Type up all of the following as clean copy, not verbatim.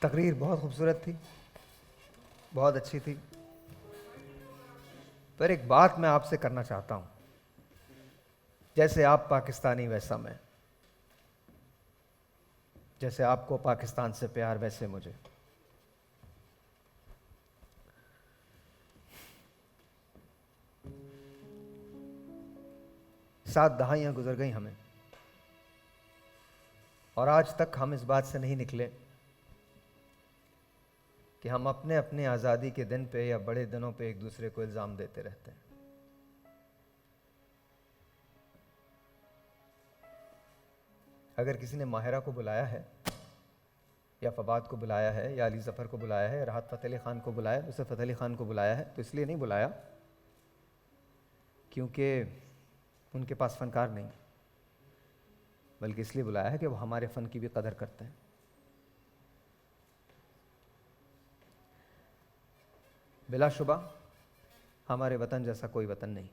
तकरीर बहुत खूबसूरत थी, बहुत अच्छी थी, पर एक बात मैं आपसे करना चाहता हूं। जैसे आप पाकिस्तानी वैसा मैं, जैसे आपको पाकिस्तान से प्यार वैसे मुझे। सात दहाइयां गुजर गई हमें, और आज तक हम इस बात से नहीं निकले कि हम अपने अपने आज़ादी के दिन पे या बड़े दिनों पे एक दूसरे को इल्ज़ाम देते रहते हैं। अगर किसी ने माहिरा को बुलाया है या फवाद को बुलाया है या अली ज़फ़र को बुलाया है या राहत फ़तेह अली ख़ान को बुलाया, उसे फ़तेह अली ख़ान को बुलाया है, तो इसलिए नहीं बुलाया क्योंकि उनके पास फ़नकार नहीं, बल्कि इसलिए बुलाया है कि वो हमारे फ़न की भी कदर करते हैं। बिलाशुबा हमारे वतन जैसा कोई वतन नहीं,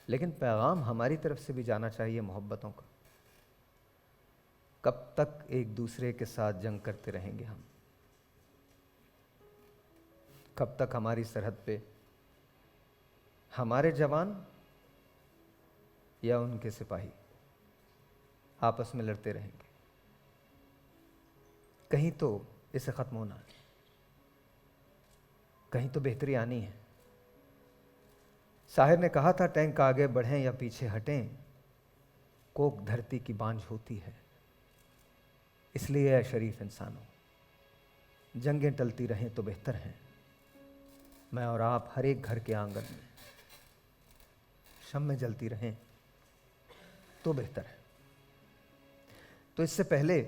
लेकिन पैगाम हमारी तरफ से भी जाना चाहिए मोहब्बतों का। कब तक एक दूसरे के साथ जंग करते रहेंगे हम? कब तक हमारी सरहद पे हमारे जवान या उनके सिपाही आपस में लड़ते रहेंगे? कहीं तो इसे ख़त्म होना है, कहीं तो बेहतरी आनी है। साहिर ने कहा था, टैंक आगे बढ़ें या पीछे हटें, कोक धरती की बांझ होती है। इसलिए है शरीफ इंसानों, जंगें टलती रहें तो बेहतर हैं। मैं और आप हर एक घर के आंगन में शम्में जलती रहें तो बेहतर है। तो इससे पहले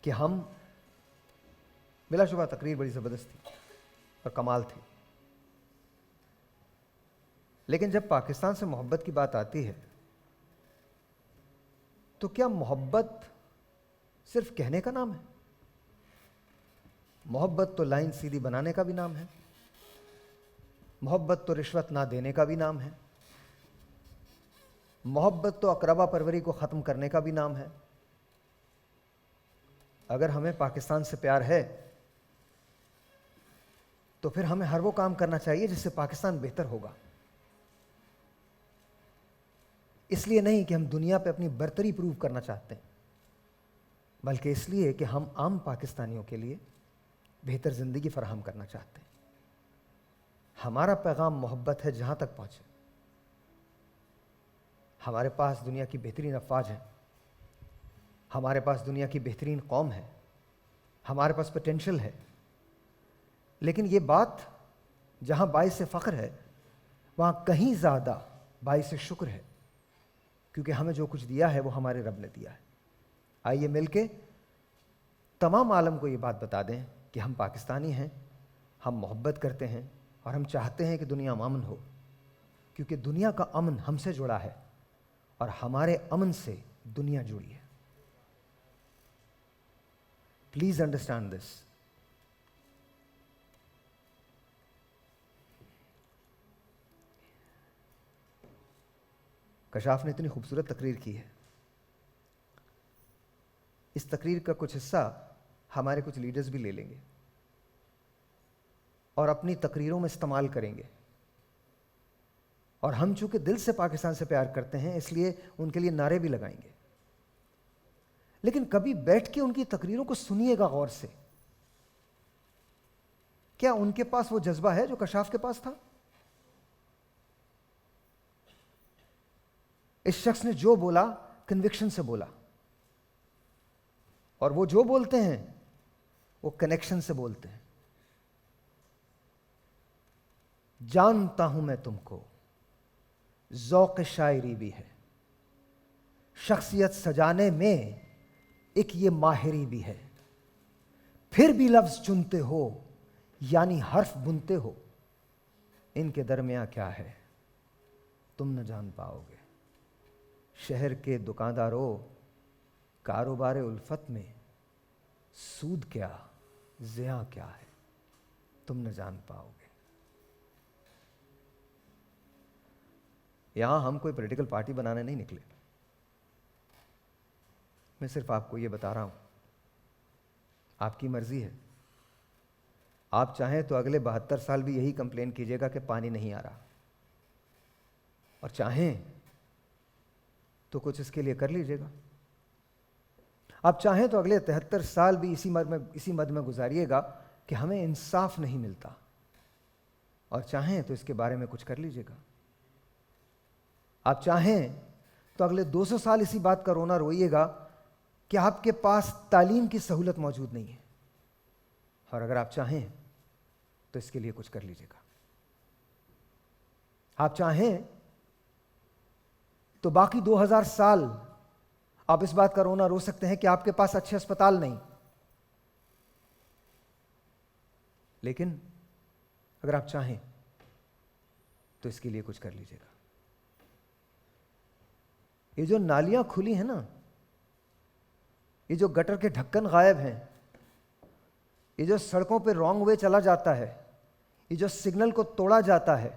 कि हम, बिलाशुबा तकरीर बड़ी ज़बरदस्त थी और कमाल थी, लेकिन जब पाकिस्तान से मोहब्बत की बात आती है तो क्या मोहब्बत सिर्फ कहने का नाम है? मोहब्बत तो लाइन सीधी बनाने का भी नाम है, मोहब्बत तो रिश्वत ना देने का भी नाम है, मोहब्बत तो अकरबा परवरी को ख़त्म करने का भी नाम है। अगर हमें पाकिस्तान से प्यार है तो फिर हमें हर वो काम करना चाहिए जिससे पाकिस्तान बेहतर होगा। इसलिए नहीं कि हम दुनिया पे अपनी बर्तरी प्रूव करना चाहते हैं, बल्कि इसलिए कि हम आम पाकिस्तानियों के लिए बेहतर ज़िंदगी फराहम करना चाहते हैं। हमारा पैगाम मोहब्बत है जहाँ तक पहुँचे। हमारे पास दुनिया की बेहतरीन अफवाज है, हमारे पास दुनिया की बेहतरीन कौम है, हमारे पास पोटेंशियल है, लेकिन ये बात जहाँ बाइस फ़ख्र है वहाँ कहीं ज़्यादा बाइस शुक्र है, क्योंकि हमें जो कुछ दिया है वो हमारे रब ने दिया है। आइए मिलके तमाम आलम को ये बात बता दें कि हम पाकिस्तानी हैं, हम मोहब्बत करते हैं और हम चाहते हैं कि दुनिया में अमन हो, क्योंकि दुनिया का अमन हमसे जुड़ा है और हमारे अमन से दुनिया जुड़ी है। Please understand this. कशाफ ने इतनी खूबसूरत तकरीर की है, इस तकरीर का कुछ हिस्सा हमारे कुछ लीडर्स भी ले लेंगे और अपनी तकरीरों में इस्तेमाल करेंगे। और हम चूंकि दिल से पाकिस्तान से प्यार करते हैं इसलिए उनके लिए नारे भी लगाएंगे, लेकिन कभी बैठ के उनकी तकरीरों को सुनिएगा गौर से। क्या उनके पास वो जज्बा है जो कशाफ के पास था? इस शख्स ने जो बोला कन्विक्शन से बोला, और वो जो बोलते हैं वो कनेक्शन से बोलते हैं। जानता हूं मैं तुमको, ज़ौक़ शायरी भी है, शख्सियत सजाने में एक ये माहिरी भी है, फिर भी लफ्ज़ चुनते हो यानी हर्फ बुनते हो, इनके दरमियां क्या है तुम न जान पाओगे। शहर के दुकानदारों, कारोबार उल्फत में सूद क्या ज़िया क्या है तुम न जान पाओगे। यहां हम कोई पॉलिटिकल पार्टी बनाने नहीं निकले, मैं सिर्फ आपको ये बता रहा हूं, आपकी मर्जी है। आप चाहें तो अगले 72 साल भी यही कंप्लेन कीजिएगा कि पानी नहीं आ रहा, और चाहें तो कुछ इसके लिए कर लीजिएगा। आप चाहें तो अगले 73 साल भी इसी मद में गुजारिएगा कि हमें इंसाफ नहीं मिलता, और चाहें तो इसके बारे में कुछ कर लीजिएगा। आप चाहें तो अगले 200 साल इसी बात का रोना रोइएगा कि आपके पास तालीम की सहूलत मौजूद नहीं है, और अगर आप चाहें तो इसके लिए कुछ कर लीजिएगा। आप चाहें तो बाकी 2000 साल आप इस बात का रोना रो सकते हैं कि आपके पास अच्छे अस्पताल नहीं, लेकिन अगर आप चाहें तो इसके लिए कुछ कर लीजिएगा। ये जो नालियां खुली हैं ना, ये जो गटर के ढक्कन गायब हैं, ये जो सड़कों पे रॉन्ग वे चला जाता है, ये जो सिग्नल को तोड़ा जाता है,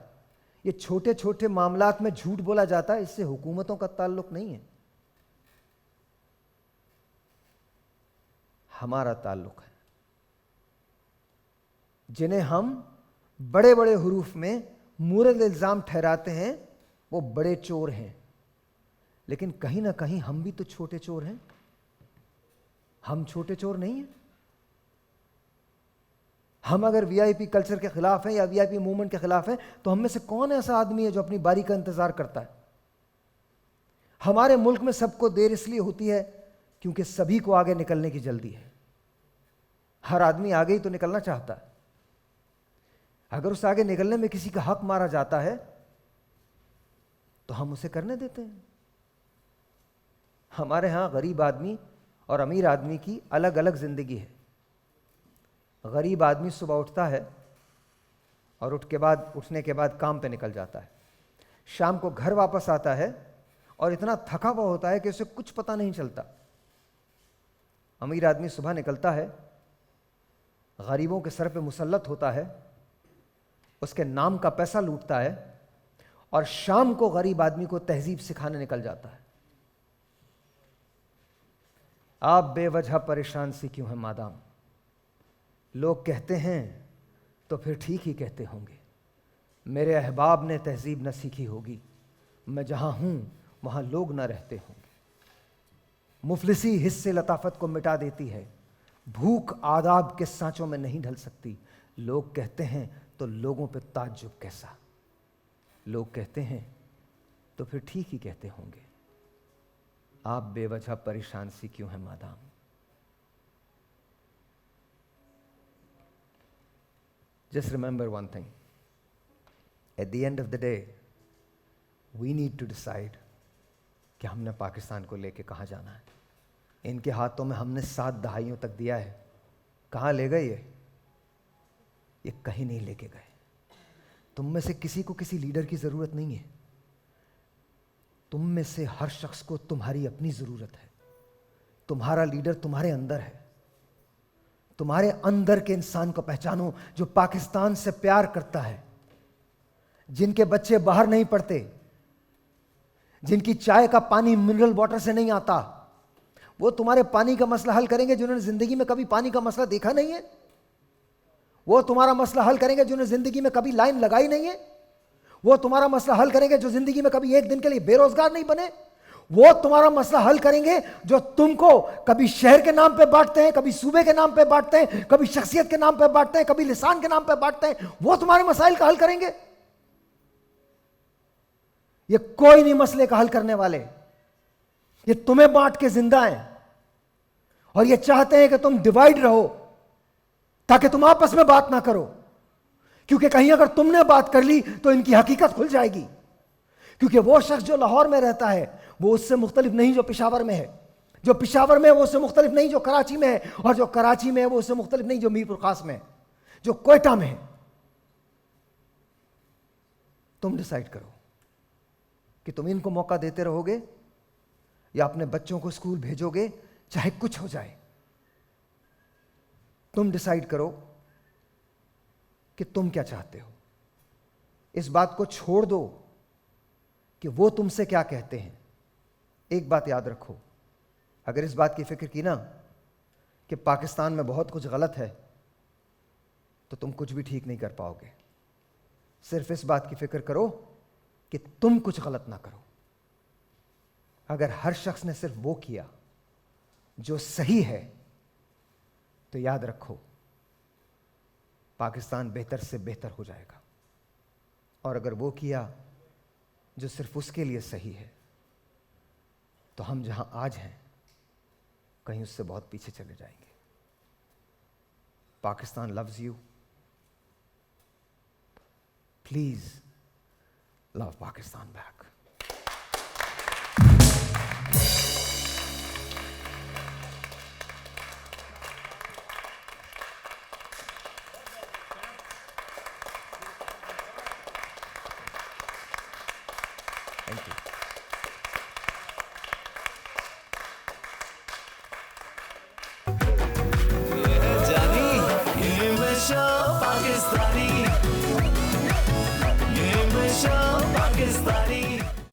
ये छोटे छोटे मामलात में झूठ बोला जाता है, इससे हुकूमतों का ताल्लुक नहीं है, हमारा ताल्लुक है। जिन्हें हम बड़े बड़े हुरूफ में मूरद इल्जाम ठहराते हैं वो बड़े चोर हैं, लेकिन कहीं ना कहीं हम भी तो छोटे चोर हैं। हम छोटे चोर नहीं हैं। हम अगर वीआईपी कल्चर के खिलाफ हैं या वीआईपी मूवमेंट के खिलाफ हैं, तो हम में से कौन ऐसा आदमी है जो अपनी बारी का इंतजार करता है? हमारे मुल्क में सबको देर इसलिए होती है क्योंकि सभी को आगे निकलने की जल्दी है। हर आदमी आगे ही तो निकलना चाहता है। अगर उस आगे निकलने में किसी का हक मारा जाता है तो हम उसे करने देते हैं। हमारे यहां गरीब आदमी और अमीर आदमी की अलग अलग जिंदगी है। गरीब आदमी सुबह उठता है और उठने के बाद काम पे निकल जाता है, शाम को घर वापस आता है और इतना थका हुआ होता है कि उसे कुछ पता नहीं चलता। अमीर आदमी सुबह निकलता है, गरीबों के सर पे मुसल्लत होता है, उसके नाम का पैसा लूटता है और शाम को गरीब आदमी को तहजीब सिखाने निकल जाता है। आप बेवजह परेशान सी क्यों हैं मादाम? लोग कहते हैं तो फिर ठीक ही कहते होंगे। मेरे अहबाब ने तहजीब न सीखी होगी, मैं जहां हूं वहां लोग न रहते होंगे। मुफलिसी हिस्से लताफत को मिटा देती है, भूख आदाब के सांचों में नहीं ढल सकती। लोग कहते हैं तो लोगों पे ताज्जुब कैसा? लोग कहते हैं तो फिर ठीक ही कहते होंगे। आप बेवजह परेशान सी क्यों हैं madame? Just remember one thing. At the end of the day, we need to decide कि हमने पाकिस्तान को लेके कहाँ जाना है। इनके हाथों में हमने 7 दहाइयों तक दिया है। कहाँ ले गए ये कहीं नहीं लेके गए। तुम में से किसी को किसी लीडर की ज़रूरत नहीं है। तुम में से हर शख्स को तुम्हारी अपनी ज़रूरत है। तुम्हारा लीडर तुम्हारे अंदर है। तुम्हारे अंदर के इंसान को पहचानो जो पाकिस्तान से प्यार करता है, जिनके बच्चे बाहर नहीं पढ़ते, जिनकी चाय का पानी मिनरल वाटर से नहीं आता। वो तुम्हारे पानी का मसला हल करेंगे जिन्होंने जिंदगी में कभी पानी का मसला देखा नहीं है। वो तुम्हारा मसला हल करेंगे जिन्होंने जिंदगी में कभी लाइन लगाई नहीं है। वो तुम्हारा मसला हल करेंगे जो जिंदगी में कभी एक दिन के लिए बेरोजगार नहीं बने। वो तुम्हारा मसला हल करेंगे जो तुमको कभी शहर के नाम पे बांटते हैं, कभी सूबे के नाम पे बांटते हैं, कभी शख्सियत के नाम पे बांटते हैं, कभी लिसान के नाम पे बांटते हैं। वो तुम्हारे मसाइल का हल करेंगे। ये कोई नहीं मसले का हल करने वाले। ये तुम्हें बांट के जिंदा हैं और ये चाहते हैं कि तुम डिवाइड रहो ताकि तुम आपस में बात ना करो, क्योंकि कहीं अगर तुमने बात कर ली तो इनकी हकीकत खुल जाएगी। क्योंकि वो शख्स जो लाहौर में रहता है वो उससे मुख्तलिफ नहीं जो पेशावर में है, जो पेशावर में है वो उससे मुख्तलिफ नहीं जो कराची में है, और जो कराची में है वो उससे मुख्तलिफ नहीं जो मीरपुर खास में है, जो कोयटा में है। तुम डिसाइड करो कि तुम इनको मौका देते रहोगे या अपने बच्चों को स्कूल भेजोगे, चाहे कुछ हो जाए। तुम डिसाइड करो कि तुम क्या चाहते हो। इस बात को छोड़ दो कि वो तुमसे क्या कहते हैं। एक बात याद रखो, अगर इस बात की फिक्र की ना कि पाकिस्तान में बहुत कुछ गलत है, तो तुम कुछ भी ठीक नहीं कर पाओगे। सिर्फ इस बात की फिक्र करो कि तुम कुछ गलत ना करो। अगर हर शख्स ने सिर्फ वो किया जो सही है, तो याद रखो पाकिस्तान बेहतर से बेहतर हो जाएगा। और अगर वो किया जो सिर्फ उसके लिए सही है, तो हम जहां आज हैं कहीं उससे बहुत पीछे चले जाएंगे। Pakistan loves you. Please love Pakistan back. Thank you.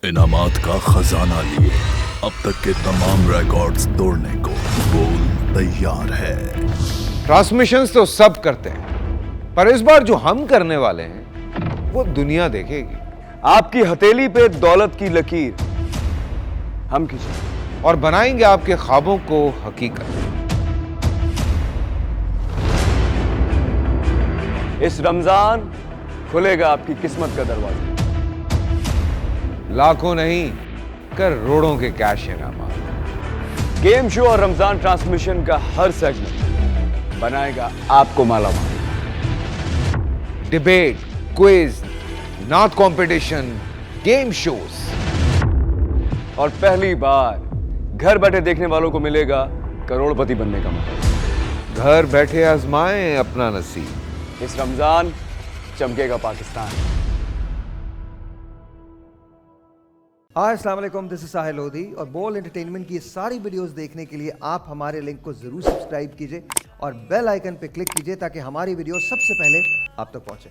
इनामात का खजाना लिए अब तक के तमाम रिकॉर्ड्स तोड़ने को बोल तैयार है। ट्रांसमिशंस तो सब करते हैं, पर इस बार जो हम करने वाले हैं वो दुनिया देखेगी। आपकी हथेली पे दौलत की लकीर हम खींचेंगे और बनाएंगे आपके ख्वाबों को हकीकत। इस रमजान खुलेगा आपकी किस्मत का दरवाजा। लाखों नहीं, करोड़ों के कैश इनामात। गेम शो और रमजान ट्रांसमिशन का हर सेगमेंट बनाएगा आपको मालामाल। डिबेट, क्विज, नात कंपटीशन, गेम शोज, और पहली बार घर बैठे देखने वालों को मिलेगा करोड़पति बनने का मौका। घर बैठे आजमाएं अपना नसीब। इस रमजान चमकेगा पाकिस्तान। हाय, अस्सलाम वालेकुम, दिस इज साहिल लोधी। और बोल एंटरटेनमेंट की ये सारी वीडियोस देखने के लिए आप हमारे लिंक को जरूर सब्सक्राइब कीजिए और बेल आइकन पे क्लिक कीजिए ताकि हमारी वीडियो सबसे पहले आप तक पहुंचे।